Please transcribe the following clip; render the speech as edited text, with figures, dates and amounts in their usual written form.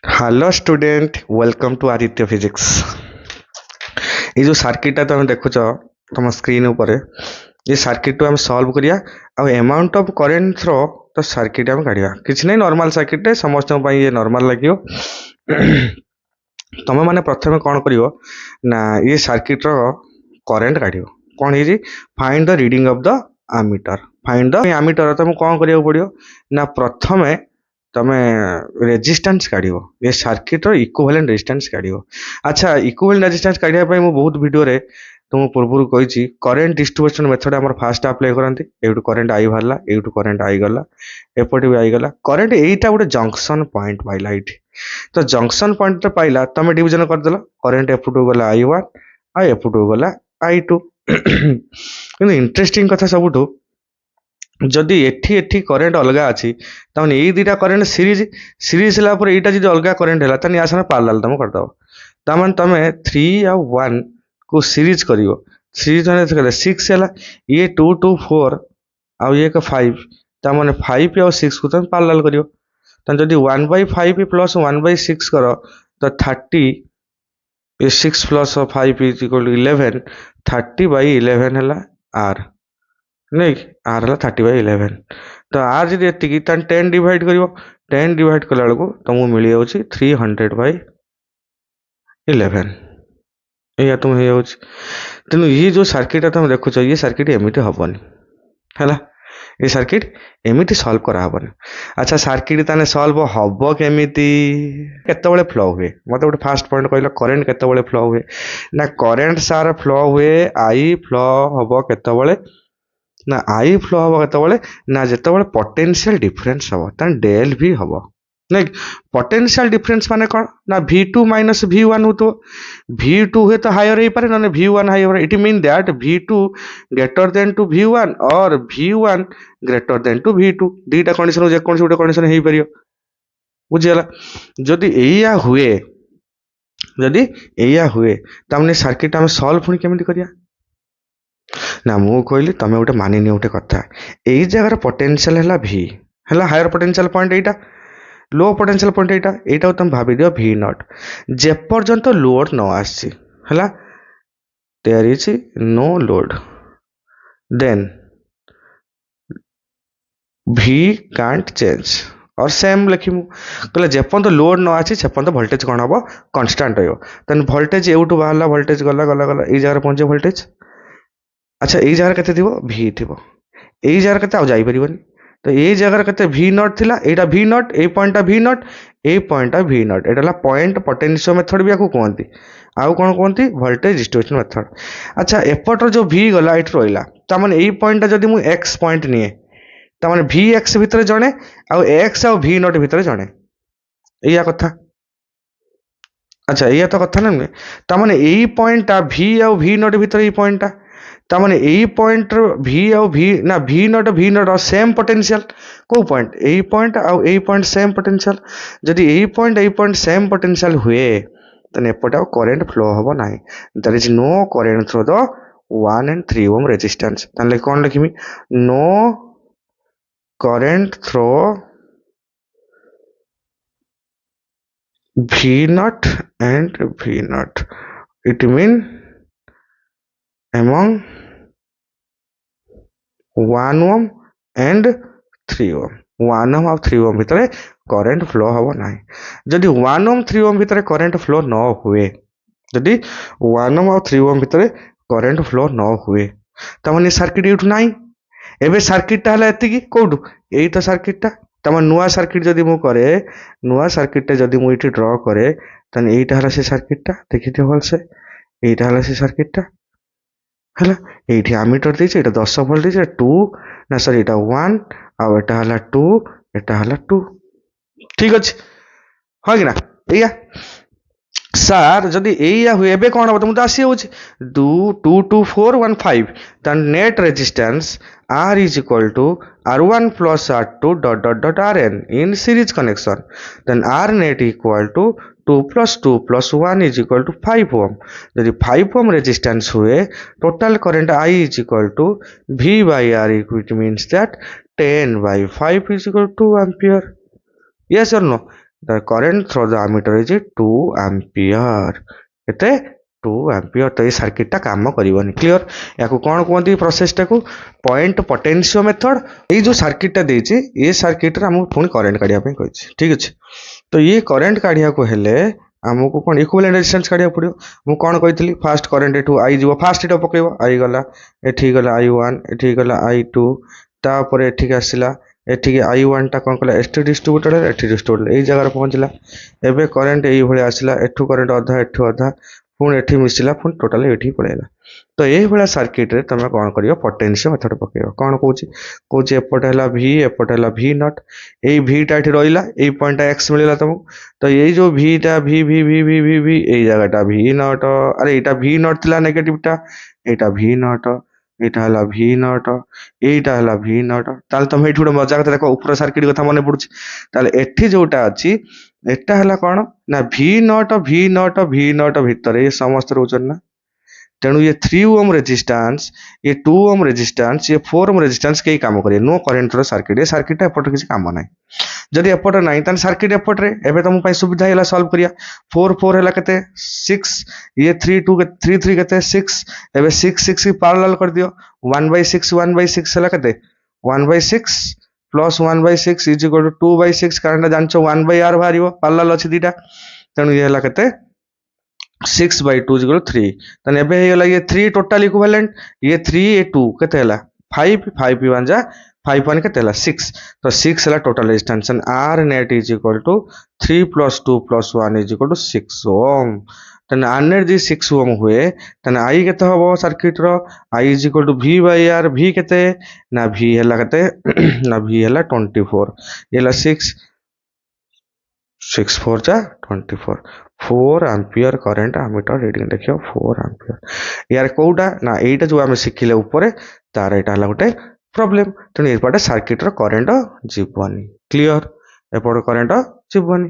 Hello student welcome to Aditya physics. ये जो सर्किटा तुम देखुच तुम स्क्रीन ऊपर ये सर्किट आम सॉल्व करिया अमाउंट ऑफ करंट थ्रो तो सर्किट आम काढ़ा किसी नहीं नॉर्मल सर्किट समस्त ये नॉर्मल लगे। तुम मैंने प्रथम कौन कर ना ये सर्किट रो करंट काढ़ कौन है find the reading of the ammeter. Find the ammeter तुमको कौन करिया पड़ो ना प्रथम तमे रेजिस्टेंस काढ़ ये सर्किट रो इक्विवेलेंट रेजिस्टेंस काढ़। अच्छा इक्विवेलेंट रेजिस्टेंस काढ़ा मु बहुत वीडियो रे तुम पूर्व कही करेन्ट डिस्ट्रीब्यूशन मेथड आम फास्ट अप्लाई करती एटू करेन्ट आई बाहर एटू करेन्ट आई गला एपटे भी आई गला करेन्ट यहीटा गोटे जंक्शन पॉइंट पाइला ये तो जंक्शन पॉइंट पाइला तुम डिविजन करदेल करेन्ट एपटू गला आई वन आ एपटू गला आई टू। कि इंटरेस्टिंग कथा सबुठू जदि एठी एठी करेन्ट अलग अच्छी तमें यही दुटा करेन्ट सीरीज सीरीज यहाँ जो अलग करेन्ट है तो या सारे पार्लाल तुम करदे तमें तुम 3 आ 1 को सीरीज कर सीरीज मैंने 6 है ये 2 2 4 आउ ये 5 तमें 5 आ 6 को तुम पार्लाल कर जदि 1/5 प्लस 1/6 कर तो 30 6 प्लस 5 इज इक्वल टू 11 30/11 है आर नहीं आर है 30/11 तो आर जी एति 10 डिवाइड कर 10 डिवाइड कला बेलू तुमको मिल जाऊँ 300/11 या तुम हो तेणु ये जो सर्किट तुम देखुच ये सर्किट एमती हेनी है ये सर्किट एमती सल्व कराबन। अच्छा सर्किट ताने सल्व हम केमिति केतबेले फ्लो हुए मत गोटे फास्ट पॉइंट कहल करेन्ट केतबेले फ्लो हुए ना करेन्ट सार फ्लो हुए आई फ्लो हम केतबेले ना आई फ्लो हम केतबेले ना जेतबेले पोटेंशियल डिफरेंस हम तान डेल भी हम नहीं पोटेंशियल डिफरेंस माने कौन ना V2 माइनस V1 हो तो V2 हुए तो हायर हो पारे ना V1 higher it mean that V2 greater than to V1 और V1 greater than to V2 दीटा कंडीशन जे कोन गोटे कंडीशन हो परियो बुझियला। जदि एया हुए जदि एया हुए तामने सर्किट हम सॉल्व पुनी केमिति करिया ना मु कहली तमे गोटे मानि नि गोटे कथा एई जगह पोटेंशियल हैला V हैला हायर पोटेंशियल पॉइंट एटा लो पोटेंशियल पॉइंट एटा तुम भाभी दियो V नॉट जेपर्यंत लोड न आसी हैला there is no load then V can't change और सेम लिखिमु कहले जेपर्यंत लोड न आसी सेपर्यंत वोल्टेज कौन हम कांस्टेंट हो देन वोल्टेज एउटू बाहला वोल्टेज गला गला गला ए जगह पहुंचे वोल्टेज। अच्छा ये जगह केते थिबो V थिबो ए जगह केते आ जाई परिबनी तो ये जगह केते V नॉट थिला एटा V नॉट ए पॉइंटटा V नॉट ए पॉइंटटा V नॉट एटा ला पॉइंट पोटेंशियो मेथड भी आकु कहंती आउ कोन कहंती वोल्टेज डिस्ट्रीब्यूशन मेथड। अच्छा एपटर जो V गला एट रोइला त माने ए पॉइंटटा जदी मु x पॉइंट निए त माने Vx भितर जणे आउ x आउ V नॉट भितर जणे एया कथा। अच्छा एया तो कथा ना त माने ए पॉइंटटा V आउ V नॉट भितर ए पॉइंटटा तामाने यही पॉइंट V आउ V ना V नॉट सेम पोटेंशियल को पॉइंट यही पॉइंट आउ यही पॉइंट सेम पोटेंशियल जदि यही पॉइंट सेम पोटेंशियल हुए तो एपटे आउ करेंट फ्लो हम ना there is no current through the 1 and 3 ohm resistance ताले कोन लिखिमी no current through V naught and V नॉट it mean among 1 ohm and 3 ohm 1 ohm और 3 ओम भितर करेंट फ्लो हम ना जदि 1 ओम 3 ओम भितर करेंट फ्लो न हुए जदि 1 ओम और 3 ओम भितर करेंट फ्लो न हुए तमाने सर्किट एठू नाही एबे सर्किटटा हला एतिकी कोठू एई तो सर्किटटा तमा नुआ सर्किट जदि मु करे नुआ सर्किटटा जदि मु इठी ड्रा करे तने एईटा हला से सर्किटटा देखिते भलसे एईटा हला से सर्किटटा है ये आमीटर दे 10 भोल्ट दे 2 ना सर ये 1 आउ एटा हला 2 एटा हला 2 ठीक अच्छे हाँ कि ना या सार जदि एया हुए एबे कौन हम तो मुझे आसी होची 22415 then net resistance R is equal to R1 plus R2 dot dot dot Rn in series connection then R net equal to 2 plus 2 plus 1 is equal to 5 ohm यदि 5 ohm resistance हुए total current I is equal to V by R which means that 10/5 is equal to 2 ampere yes or no the current through the ammeter is 2 ampere केते 2 ampere तो ये सर्किटटा काम करबनी clear या कौन कहते प्रोसेसटा को पॉइंट पोटेंशियो मेथड ये जो सर्किटटा देछि ये सर्किट रे हम पुणी करेंट काढिया पे कहिछि ठीक अछि तो ये करेंट काढिया को हेले आमको कौन इक्विवेलेंट रेजिस्टेंस काढिया पड़ियो मु कौन कहितली फास्ट करेंट एठू आई जीवो फास्ट एटा पकेबो आई गला एठी गला i1 एठी गला i2 तापर एठी आसिला एठी i1 टा कौन कला एसटी डिस्ट्रीब्यूटर एठी डिस्ट्रीब्यूटर एई जगह पहुंचला एबे करंट एई भली आसिला एठू करंट अधा एठू अधा पुणी एठी मिसिला पुणी टोटल एठी पळेला तो एई भला सर्किट रे तमे कौन करियो पोटेंशियो मेथड पकेबो कौन कहूची एपट हला v एपट हला v नॉट एई v टा एठी रहिला एई पॉइंट x मिलिला तुमको तो एई जो v टा v एई जगहटा v नॉट अरे एटा v नॉट थिला नेगेटिव टा एटा v नॉट एटा हला v नॉट एटा हला v नॉट ताल तमे एठी गोटे मजा कथा देखो ऊपर सर्किट कथा मने पडुची ताले एठी जोटा अछि एटा हला कोन ना v नॉट भितर ये समस्त रोचन ना तेणु ये 3 ओम रेजिस्टेंस ये 2 ओम रेजिस्टेंस ये 4 ओम रेजिस्टेंस कई काम करे नो करंट रो सर्किट ये सर्किट एपट किसी काम नाही जदि एपट नाही तन सर्किट एपट रे एबे तुम पई सुविधा हैला सॉल्व करिया 4 4 हैला केते 6 ये 3 2 3 3 केते 6 एबे 6 6 की पैरेलल कर दियो 1/6 हैला केते 1/6 प्लस 1/6 इज इक्वल टू 2/6 कारण जानचो 1/r भारियो पैरेलल अछि दीटा तेणु ये हैला केते 6/2 इज इक्वल 3 तने एबे हे गला ये 3 टोटल इक्विवेलेंट ये 3 ये 2 केते हैला 5 5 1 जा 5 1 केते हैला 6 तो 6 हैला total resistance r net is equal to 3 + 2 + 1 is equal to 6 ohm तने r नेट जी 6 ओम हुए तने i केते हबो सर्किट रो i is equal to v/r v केते ना v हैला केते ना v हैला 24 ये हैला 6 6 4 जा 24 4 एम्पियर करंट आमीटर रीडिंग देखियो 4 एम्पियर यार कोउटा ना एटा जो हम सिखिले ऊपर तार एटा हला गोटे प्रॉब्लम तने एपटे सर्किट रो करंट जीवनी क्लियर एपटे करंट जीवनी